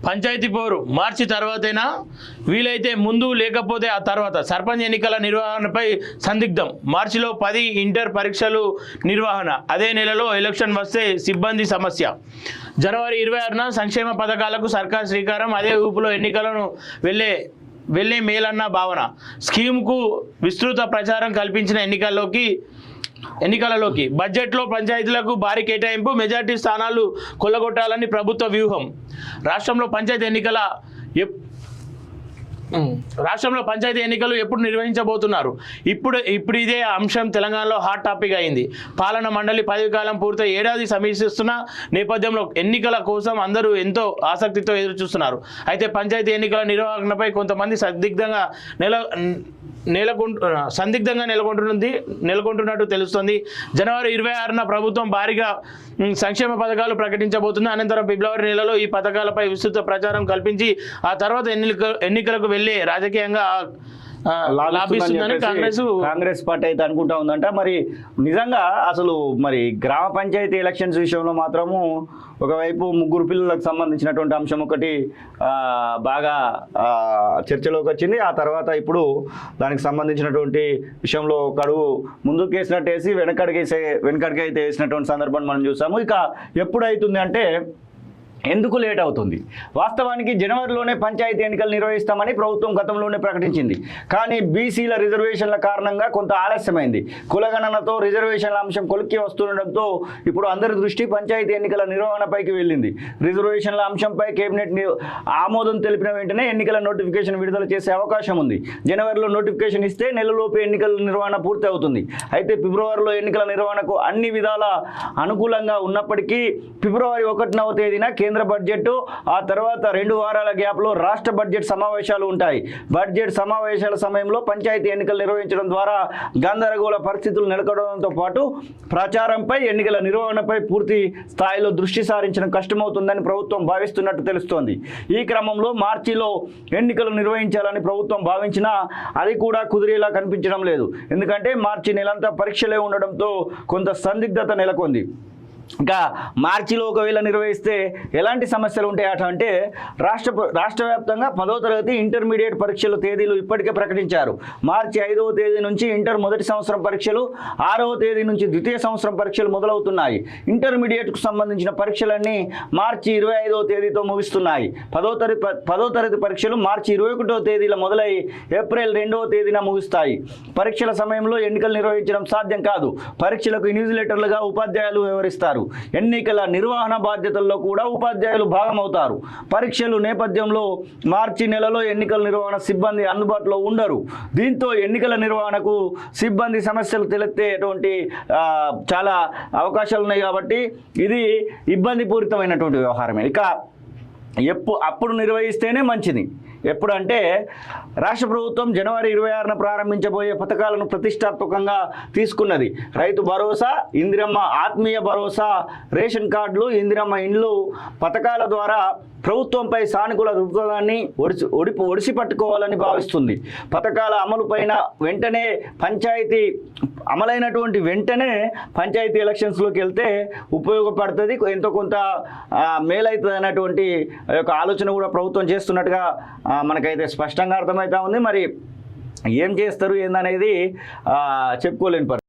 పంచాయతీ పోరు మార్చి తర్వాతైనా వీలైతే ముందు లేకపోతే ఆ తర్వాత సర్పంచ్ ఎన్నికల నిర్వహణపై సందిగ్ధం. మార్చిలో 10 ఇంటర్ పరీక్షలు నిర్వహణ, అదే నెలలో ఎలక్షన్ వస్తే సిబ్బంది సమస్య. జనవరి 26న సంక్షేమ పథకాలకు సర్కార్ శ్రీకారం, అదే ఊపులో ఎన్నికలను వెళ్ళే మేలన్న భావన. స్కీమ్కు విస్తృత ప్రచారం కల్పించిన ఎన్నికలలోకి బడ్జెట్లో పంచాయతీలకు భారీ కేటాయింపు, మెజార్టీ స్థానాలు కొల్లగొట్టాలని ప్రభుత్వ వ్యూహం. రాష్ట్రంలో పంచాయతీ ఎన్నికలు ఎప్పుడు నిర్వహించబోతున్నారు? ఇప్పుడు ఇదే అంశం తెలంగాణలో హాట్ టాపిక్ అయింది. పాలన మండలి పదవి కాలం పూర్తయి ఏడాది సమీక్షిస్తున్న నేపథ్యంలో ఎన్నికల కోసం అందరూ ఎంతో ఆసక్తితో ఎదురుచూస్తున్నారు. అయితే పంచాయతీ ఎన్నికల నిర్వహణపై కొంతమంది నెలకొంటున్నట్టు తెలుస్తోంది. జనవరి 26న ప్రభుత్వం భారీగా సంక్షేమ పథకాలు ప్రకటించబోతుంది. అనంతరం ఫిబ్రవరి నెలలో ఈ పథకాలపై విస్తృత ప్రచారం కల్పించి ఆ తర్వాత ఎన్నికలకు వెళ్ళి రాజకీయంగా కాంగ్రెస్ పార్టీ అయితే అనుకుంటా ఉందంట. మరి నిజంగా అసలు మరి గ్రామ పంచాయతీ ఎలక్షన్స్ విషయంలో మాత్రము ఒకవైపు 3 పిల్లలకు సంబంధించినటువంటి అంశం ఒకటి బాగా చర్చలోకి వచ్చింది. ఆ తర్వాత ఇప్పుడు దానికి సంబంధించినటువంటి విషయంలో ఒక అడుగు ముందుకు వేసినట్టేసి వెనకడికైతే వేసినటువంటి సందర్భాన్ని మనం చూసాము. ఇక ఎప్పుడైతుంది అంటే ఎందుకు లేట్ అవుతుంది? వాస్తవానికి జనవరిలోనే పంచాయతీ ఎన్నికలు నిర్వహిస్తామని ప్రభుత్వం గతంలోనే ప్రకటించింది. కానీ బీసీల రిజర్వేషన్ల కారణంగా కొంత ఆలస్యమైంది. కులగణనతో రిజర్వేషన్ల అంశం కొలిక్కి వస్తుండటంతో ఇప్పుడు అందరి దృష్టి పంచాయతీ ఎన్నికల నిర్వహణపైకి వెళ్ళింది. రిజర్వేషన్ల అంశంపై కేబినెట్ ఆమోదం తెలిపిన వెంటనే ఎన్నికల నోటిఫికేషన్ విడుదల చేసే అవకాశం ఉంది. జనవరిలో నోటిఫికేషన్ ఇస్తే నెలలోపు ఎన్నికల నిర్వహణ పూర్తి అవుతుంది. అయితే ఫిబ్రవరిలో ఎన్నికల నిర్వహణకు అన్ని విధాల అనుకూలంగా ఉన్నప్పటికీ ఫిబ్రవరి 1వ తేదీన కేంద్ర బడ్జెట్, ఆ తర్వాత 2 వారాల గ్యాప్లో రాష్ట్ర బడ్జెట్ సమావేశాలు ఉంటాయి. బడ్జెట్ సమావేశాల సమయంలో పంచాయతీ ఎన్నికలు నిర్వహించడం ద్వారా గందరగోళ పరిస్థితులు నెలకొనడంతో పాటు ప్రచారంపై ఎన్నికల నిర్వహణపై పూర్తి స్థాయిలో దృష్టి సారించడం కష్టమవుతుందని ప్రభుత్వం భావిస్తున్నట్టు తెలుస్తోంది. ఈ క్రమంలో మార్చిలో ఎన్నికలు నిర్వహించాలని ప్రభుత్వం భావించినా అది కూడా కుదిరేలా కనిపించడం లేదు. ఎందుకంటే మార్చి నెలంతా పరీక్షలే ఉండడంతో కొంత సందిగ్ధత నెలకొంది. ఇంకా మార్చిలో ఒకవేళ నిర్వహిస్తే ఎలాంటి సమస్యలు ఉంటాయట అంటే రాష్ట్ర వ్యాప్తంగా 10వ తరగతి ఇంటర్మీడియట్ పరీక్షల తేదీలు ఇప్పటికే ప్రకటించారు. మార్చి 5వ తేదీ నుంచి ఇంటర్ మొదటి సంవత్సరం పరీక్షలు, 6వ తేదీ నుంచి ద్వితీయ సంవత్సరం పరీక్షలు మొదలవుతున్నాయి. ఇంటర్మీడియట్కు సంబంధించిన పరీక్షలన్నీ మార్చి 25వ తేదీతో ముగుస్తున్నాయి. 10వ తరగతి పరీక్షలు మార్చి 21వ తేదీలో మొదలై ఏప్రిల్ 2వ తేదీన ముగుస్తాయి. పరీక్షల సమయంలో ఎన్నికలు నిర్వహించడం సాధ్యం కాదు. పరీక్షలకు ఇన్విజిలేటర్లుగా ఉపాధ్యాయులు వ్యవహరిస్తారు. ఎన్నికల నిర్వహణ బాధ్యతల్లో కూడా ఉపాధ్యాయులు భాగమవుతారు. పరీక్షలు నేపథ్యంలో మార్చి నెలలో ఎన్నికల నిర్వహణ సిబ్బంది అందుబాటులో ఉండరు. దీంతో ఎన్నికల నిర్వహణకు సిబ్బంది సమస్యలు తలెత్తేటువంటి చాలా అవకాశాలు ఉన్నాయి. కాబట్టి ఇది ఇబ్బందిపూరితమైనటువంటి వ్యవహారమే. ఇక అప్పుడు నిర్వహిస్తేనే మంచిది. ఎప్పుడంటే రాష్ట్ర ప్రభుత్వం జనవరి 26న ప్రారంభించబోయే పథకాలను ప్రతిష్టాత్మకంగా తీసుకున్నది. రైతు భరోసా, ఇందిరమ్మ ఆత్మీయ భరోసా, రేషన్ కార్డులు, ఇందిరమ్మ ఇండ్లు పథకాల ద్వారా ప్రభుత్వంపై సానుకూల దృక్పథాన్ని ఒడిసి పట్టుకోవాలని భావిస్తుంది. పథకాల అమలుపైన అమలైనటువంటి వెంటనే పంచాయతీ ఎలక్షన్స్లోకి వెళ్తే ఉపయోగపడుతుంది, ఎంతో కొంత మేలవుతుంది అన్నటువంటి యొక్క ఆలోచన కూడా ప్రభుత్వం చేస్తున్నట్టుగా మనకైతే స్పష్టంగా అర్థమవుతా ఉంది. మరి ఏం చేస్తారు ఏందనేది చెప్పుకోలేని పరిస్థితి.